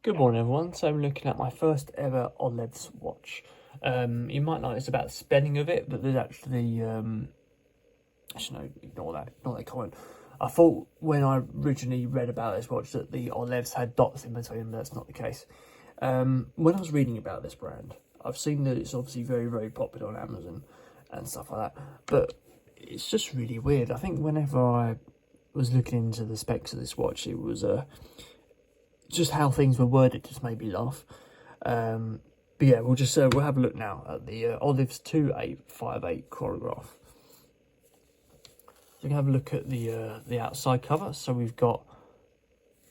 Good morning everyone, so I'm looking at my first ever OLEVS watch. You might notice about the spelling of it, but there's actually, actually no, ignore that comment. I thought when I originally read about this watch that the OLEVS had dots in between them, but that's not the case. When I was reading about this brand, I've seen that it's obviously very, very popular on Amazon and stuff like that, but it's just really weird. I think whenever I was looking into the specs of this watch, it was just how things were worded just made me laugh. But yeah, we'll have a look now at the OLEVS 2858 chronograph. So we can have a look at the outside cover. So we've got,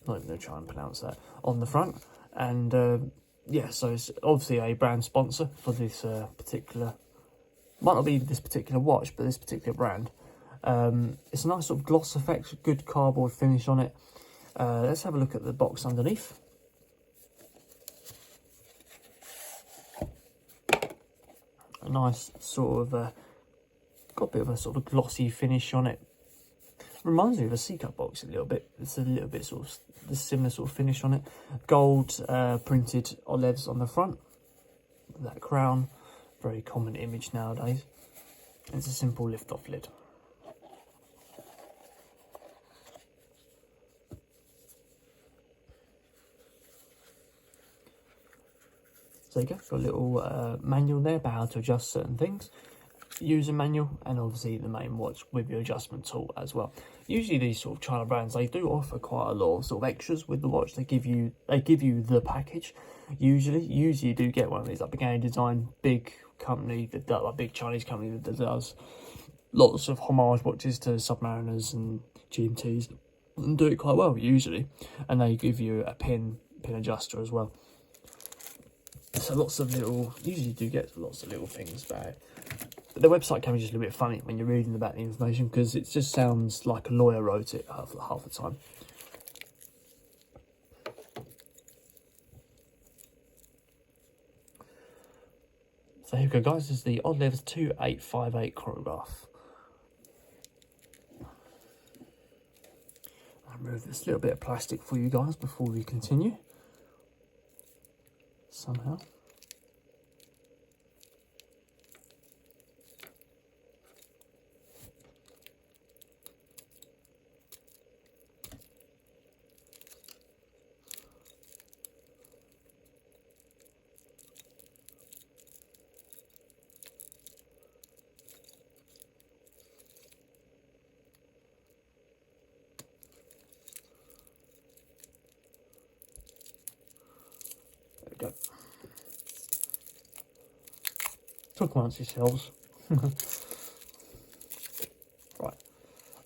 I'm not even going to try and pronounce that, on the front, and yeah, so it's obviously a brand sponsor for this particular, might not be this particular watch, but this particular brand. It's a nice sort of gloss effect, good cardboard finish on it. Let's have a look at the box underneath. A nice sort of, got a bit of a sort of glossy finish on it. Reminds me of a Seiko box a little bit. It's a little bit sort of the similar sort of finish on it. Gold printed OLEVS on the front. That crown, very common image nowadays. It's a simple lift-off lid. So there you go, got a little manual there about how to adjust certain things, user manual, and obviously the main watch with your adjustment tool as well. Usually these sort of China brands, they do offer quite a lot of sort of extras with the watch. They give you the package. Usually you do get one of these, like Pagani design, big company that does, like big Chinese company that does lots of homage watches to Submariners and GMTs, and do it quite well usually. And they give you a pin adjuster as well. So lots of little, usually do get lots of little things about it. But the website can be just a little bit funny when you're reading about the information, because it just sounds like a lawyer wrote it half the time. So here we go guys, this is the OLEVS 2858 chronograph. I'll remove this little bit of plastic for you guys before we continue. Somehow. There we go. Talk amongst yourselves. Right,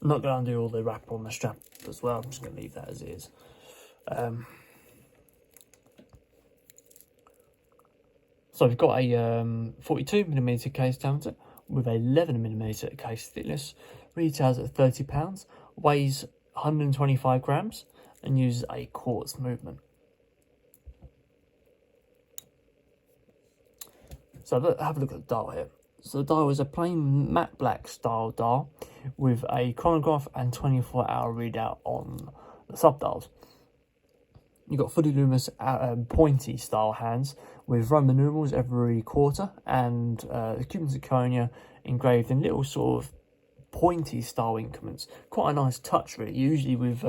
I'm not going to undo all the wrapper on the strap as well. I'm just going to leave that as it is. So we've got a 42mm case diameter with a 11mm case thickness. Retails at £30, weighs 125 grams, and uses a quartz movement. So have a look at the dial here. So the dial is a plain matte black style dial with a chronograph and 24-hour readout on the sub-dials. You've got fully luminous pointy style hands with Roman numerals every quarter, and the Cuban zirconia engraved in little sort of pointy style increments. Quite a nice touch really. Usually with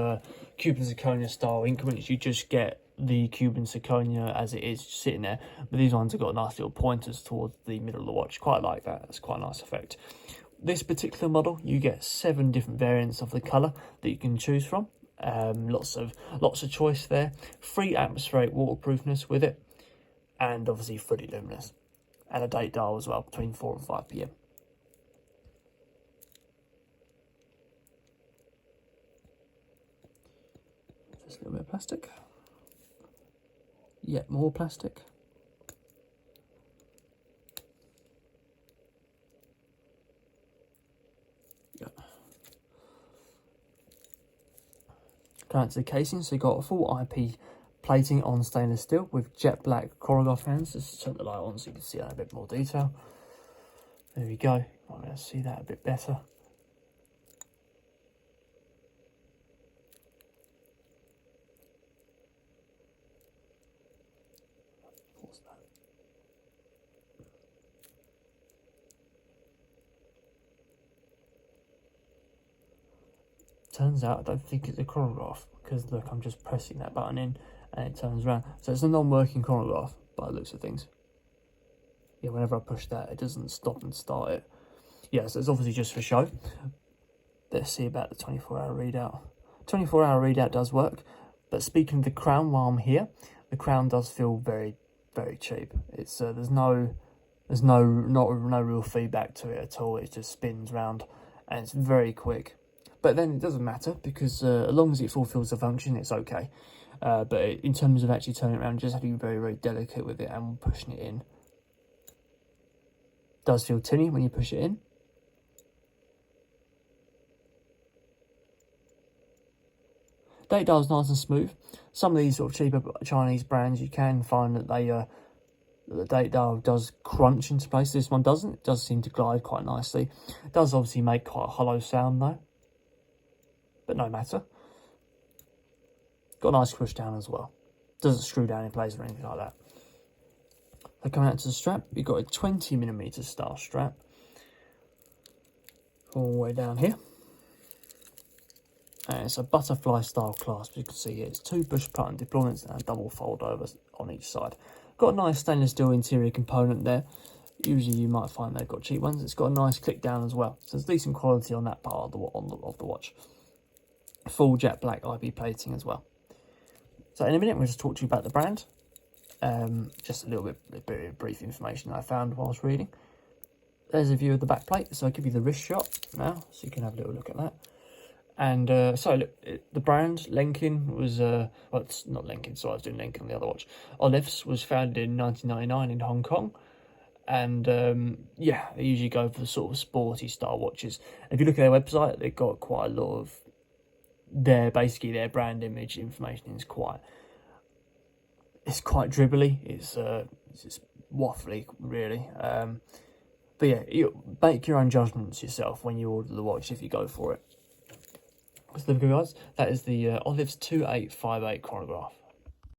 Cuban zirconia style increments you just get the Cuban zirconia as it is sitting there, but these ones have got nice little pointers towards the middle of the watch. Quite like that. It's quite a nice effect. This particular model, you get 7 different variants of the colour that you can choose from. Lots of choice there. 3 atmospheric waterproofness with it, and obviously fully luminous, and a date dial as well between 4 and 5 PM. Just a little bit of plastic. Yet more plastic. Yep. Going to the casing, so you've got a full IP plating on stainless steel with jet black chronograph hands. Just turn the light on so you can see that in a bit more detail. There we go. I'm going to see that a bit better. Turns out I don't think it's a chronograph, because look, I'm just pressing that button in and it turns around. So it's a non-working chronograph by the looks of things. Yeah, whenever I push that, it doesn't stop and start it. Yeah, so it's obviously just for show. Let's see about the 24-hour readout. 24-hour readout does work, but speaking of the crown while I'm here, the crown does feel very, very cheap. It's there's no real feedback to it at all. It just spins round and it's very quick. But then it doesn't matter, because as long as it fulfills the function, it's okay. But in terms of actually turning it around, just have to be very, very delicate with it and pushing it in. It does feel tinny when you push it in. Date dial's nice and smooth. Some of these sort of cheaper Chinese brands, you can find that they the date dial does crunch into place. This one doesn't. It does seem to glide quite nicely. It does obviously make quite a hollow sound though, but no matter. Got a nice push down as well. Doesn't screw down in place or anything like that. So coming out to the strap, you've got a 20mm style strap all the way down here. And it's a butterfly style clasp, as you can see here. It's 2 push button deployments and a double fold over on each side. Got a nice stainless steel interior component there. Usually you might find they've got cheap ones. It's got a nice click down as well. So there's decent quality on that part of the watch. Full jet black IP plating as well. So in a minute we'll just talk to you about the brand. Just a little bit of brief information that I found whilst reading. There's a view of the back plate. So I'll give you the wrist shot now, so you can have a little look at that. And so look, the brand Lenkin was well, it's not Lenkin, so I was doing Lenkin on the other watch. OLEVS was founded in 1999 in Hong Kong, and yeah, they usually go for the sort of sporty style watches. If you look at their website, they've got quite a lot of basically their brand image information is quite dribbly. It's just waffly really. But yeah, you make your own judgments yourself when you order the watch if you go for it. So there we go, guys. That is the OLEVS 2858 chronograph.